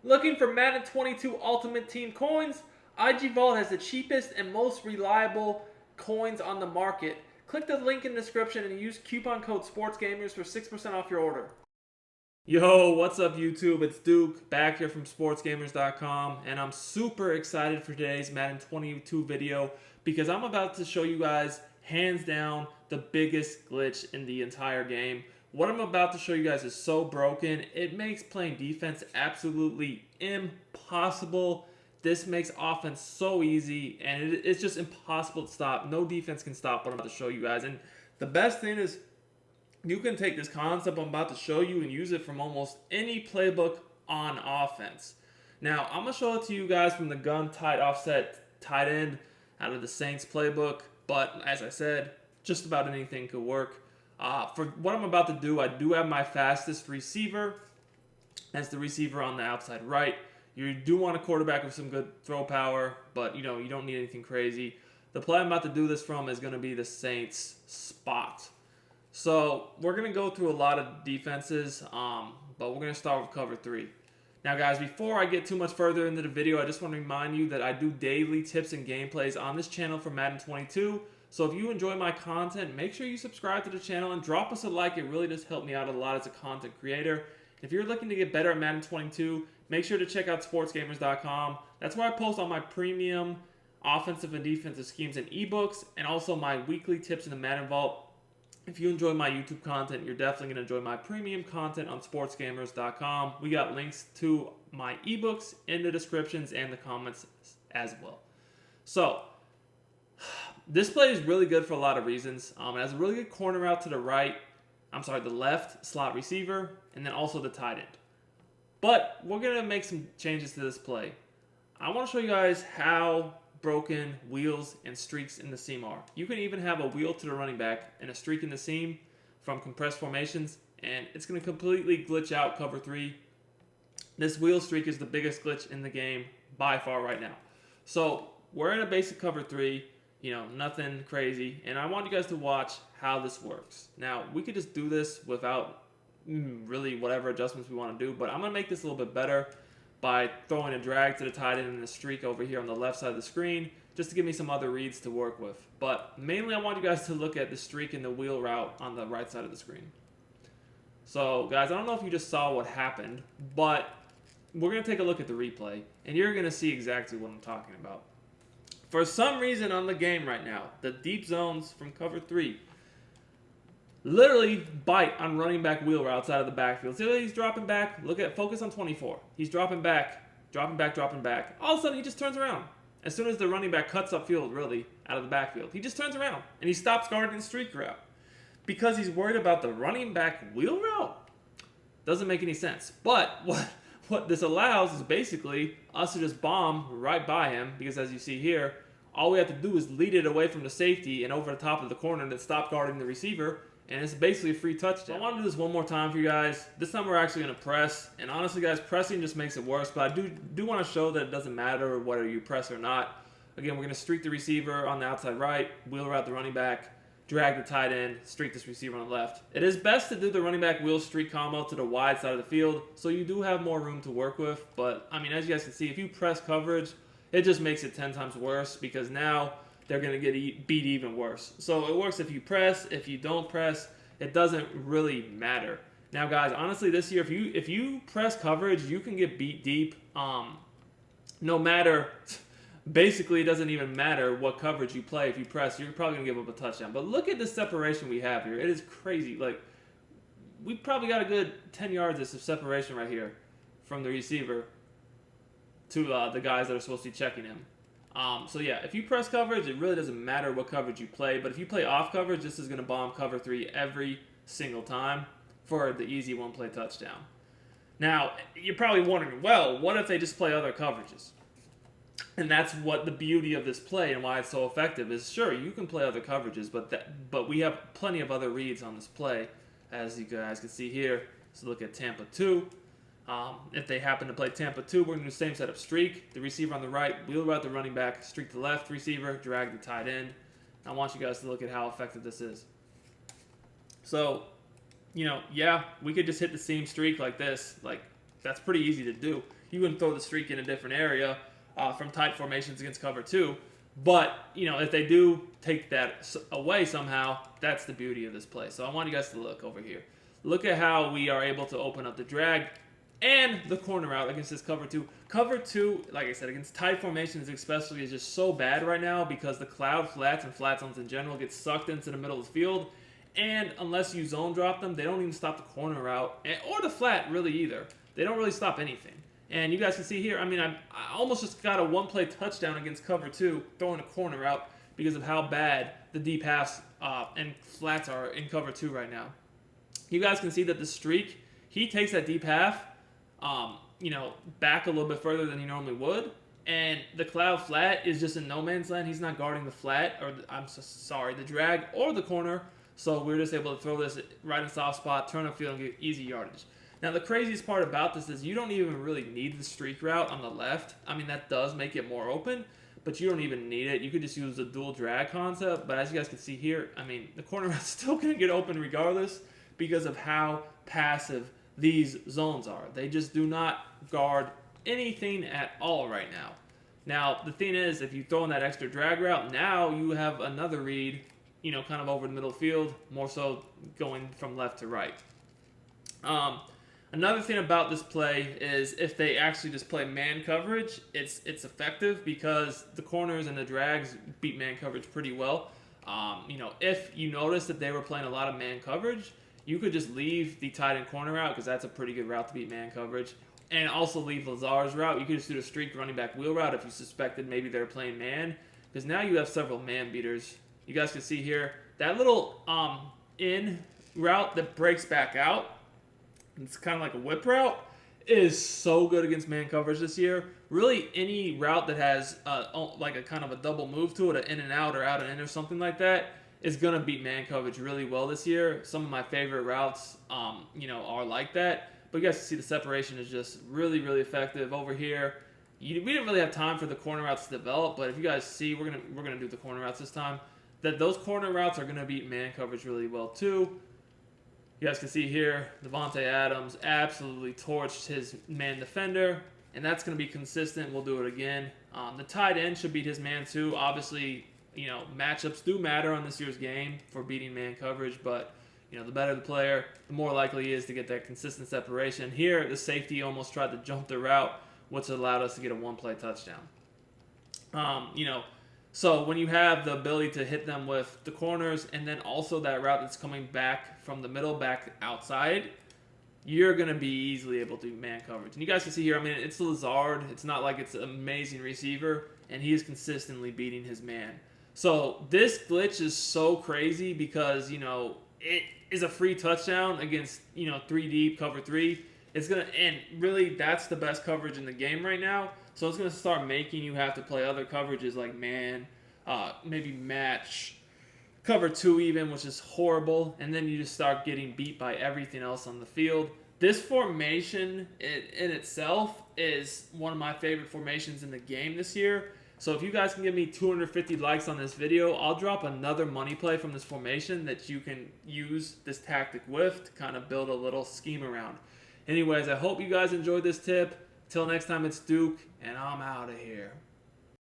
Looking for Madden 22 Ultimate Team coins? IG Vault has the cheapest and most reliable coins on the market. Click the link in the description and use coupon code SportsGamers for 6% off your order. Yo, what's up YouTube? It's Duke back here from sportsgamers.com, and I'm super excited for today's Madden 22 video because I'm about to show you guys hands down the biggest glitch in the entire game. What I'm about to show you guys is so broken, it makes playing defense absolutely impossible. This makes offense so easy, and it's just impossible to stop. No defense can stop what I'm about to show you guys. And the best thing is, you can take this concept I'm about to show you and use it from almost any playbook on offense. Now, I'm going to show it to you guys from the gun tight offset tight end out of the Saints playbook. But as I said, just about anything could work. For what I'm about to do, I do have my fastest receiver as the receiver on the outside right. You do want a quarterback with some good throw power, but you don't need anything crazy. The play I'm about to do this from is going to be the Saints spot. So we're going to go through a lot of defenses, but we're going to start with cover 3. Now guys, before I get too much further into the video, I just want to remind you that I do daily tips and gameplays on this channel for Madden 22. So if you enjoy my content, make sure you subscribe to the channel and drop us a like. It really does help me out a lot as a content creator. If you're looking to get better at Madden 22, make sure to check out sportsgamers.com. That's where I post all my premium offensive and defensive schemes and ebooks, and also my weekly tips in the Madden Vault. If you enjoy my YouTube content, you're definitely going to enjoy my premium content on sportsgamers.com. We got links to my ebooks in the descriptions and the comments as well. So, this play is really good for a lot of reasons. It has a really good corner out to the left slot receiver, and then also the tight end. But we're going to make some changes to this play. I want to show you guys how broken wheels and streaks in the seam are. You can even have a wheel to the running back and a streak in the seam from compressed formations, and it's going to completely glitch out cover 3. This wheel streak is the biggest glitch in the game by far right now. So we're in a basic cover 3, nothing crazy, and I want you guys to watch how this works. Now, we could just do this without really whatever adjustments we want to do, but I'm going to make this a little bit better by throwing a drag to the tight end and a streak over here on the left side of the screen, just to give me some other reads to work with. But mainly I want you guys to look at the streak and the wheel route on the right side of the screen. So guys, I don't know if you just saw what happened, but we're going to take a look at the replay, and you're going to see exactly what I'm talking about. For some reason on the game right now, the deep zones from cover 3 literally bite on running back wheel routes out of the backfield. See, he's dropping back. Focus on 24. He's dropping back. All of a sudden, he just turns around. As soon as the running back cuts upfield, really, out of the backfield, he just turns around, and he stops guarding the streak route because he's worried about the running back wheel route. Doesn't make any sense. But what this allows is basically us to just bomb right by him, because as you see here, all we have to do is lead it away from the safety and over the top of the corner that stopped guarding the receiver, and it's basically a free touchdown. So I want to do this one more time for you guys. This time we're actually going to press, and honestly guys, pressing just makes it worse, but I do want to show that it doesn't matter whether you press or not. Again, we're going to streak the receiver on the outside right, wheel route the running back, drag the tight end, streak this receiver on the left. It is best to do the running back wheel streak combo to the wide side of the field, so you do have more room to work with, but I mean, as you guys can see, if you press coverage, it just makes it 10 times worse, because now they're going to get beat even worse. So it works if you press. If you don't press, it doesn't really matter. Now guys, honestly this year, if you press coverage, you can get beat deep. No matter, basically it doesn't even matter what coverage you play. If you press, you're probably going to give up a touchdown. But look at the separation we have here. It is crazy. Like, we probably got a good 10 yards of separation right here from the receiver to the guys that are supposed to be checking him. So yeah, if you press coverage, it really doesn't matter what coverage you play. But if you play off coverage, this is going to bomb cover 3 every single time for the easy one-play touchdown. Now, you're probably wondering, well, what if they just play other coverages? And that's what the beauty of this play and why it's so effective is, sure, you can play other coverages, but we have plenty of other reads on this play, as you guys can see here. So look at Tampa 2. If they happen to play Tampa 2, we're going to do the same setup. Streak the receiver on the right, wheel route the running back, streak the left receiver, drag the tight end. I want you guys to look at how effective this is. So, yeah, we could just hit the seam streak like this. Like, that's pretty easy to do. you wouldn't throw the streak in a different area from tight formations against cover 2. But, if they do take that away somehow, that's the beauty of this play. So I want you guys to look over here. Look at how we are able to open up the drag and the corner out against this cover 2. Cover 2, like I said, against tight formations especially, is just so bad right now because the cloud flats and flat zones in general get sucked into the middle of the field. And unless you zone drop them, they don't even stop the corner out or the flat really either. They don't really stop anything. And you guys can see here, I almost just got a one-play touchdown against cover 2, throwing a corner out because of how bad the deep halves and flats are in cover 2 right now. You guys can see that the streak, he takes that deep half, back a little bit further than he normally would. And the cloud flat is just in no man's land. He's not guarding the flat, or the drag or the corner. So we're just able to throw this right in soft spot, turn up field, and get easy yardage. Now, the craziest part about this is you don't even really need the streak route on the left. That does make it more open, but you don't even need it. You could just use the dual drag concept. But as you guys can see here, the corner route's still going to get open regardless because of how passive these zones are. They just do not guard anything at all right now. Now, the thing is, if you throw in that extra drag route, now you have another read, kind of over the middle field, more so going from left to right. Another thing about this play is if they actually just play man coverage, it's effective because the corners and the drags beat man coverage pretty well. If you notice that they were playing a lot of man coverage, you could just leave the tight end corner route because that's a pretty good route to beat man coverage. And also leave Lazar's route. You could just do the streak running back wheel route if you suspected maybe they're playing man. Because now you have several man beaters. You guys can see here, that little in route that breaks back out, it's kind of like a whip route, is so good against man coverage this year. Really, any route that has like a kind of a double move to it, an in and out or out and in or something like that, is going to beat man coverage really well this year. Some of my favorite routes, are like that. But you guys can see the separation is just really, really effective over here. We didn't really have time for the corner routes to develop, but if you guys see, we're gonna do the corner routes this time. That those corner routes are gonna beat man coverage really well too. You guys can see here, Devontae Adams absolutely torched his man defender, and that's going to be consistent. We'll do it again. The tight end should beat his man too. Obviously, matchups do matter on this year's game for beating man coverage, but the better the player, the more likely he is to get that consistent separation. Here, the safety almost tried to jump the route, which allowed us to get a one-play touchdown. So when you have the ability to hit them with the corners and then also that route that's coming back from the middle back outside, you're going to be easily able to do man coverage. And you guys can see here, it's Lazard. It's not like it's an amazing receiver, and he is consistently beating his man. So this glitch is so crazy because, it is a free touchdown against, 3 deep, cover 3. And really that's the best coverage in the game right now. So it's going to start making you have to play other coverages like man, maybe match, cover 2 even, which is horrible. And then you just start getting beat by everything else on the field. This formation in itself is one of my favorite formations in the game this year. So if you guys can give me 250 likes on this video, I'll drop another money play from this formation that you can use this tactic with to kind of build a little scheme around. Anyways, I hope you guys enjoyed this tip. Till next time, it's Duke, and I'm out of here.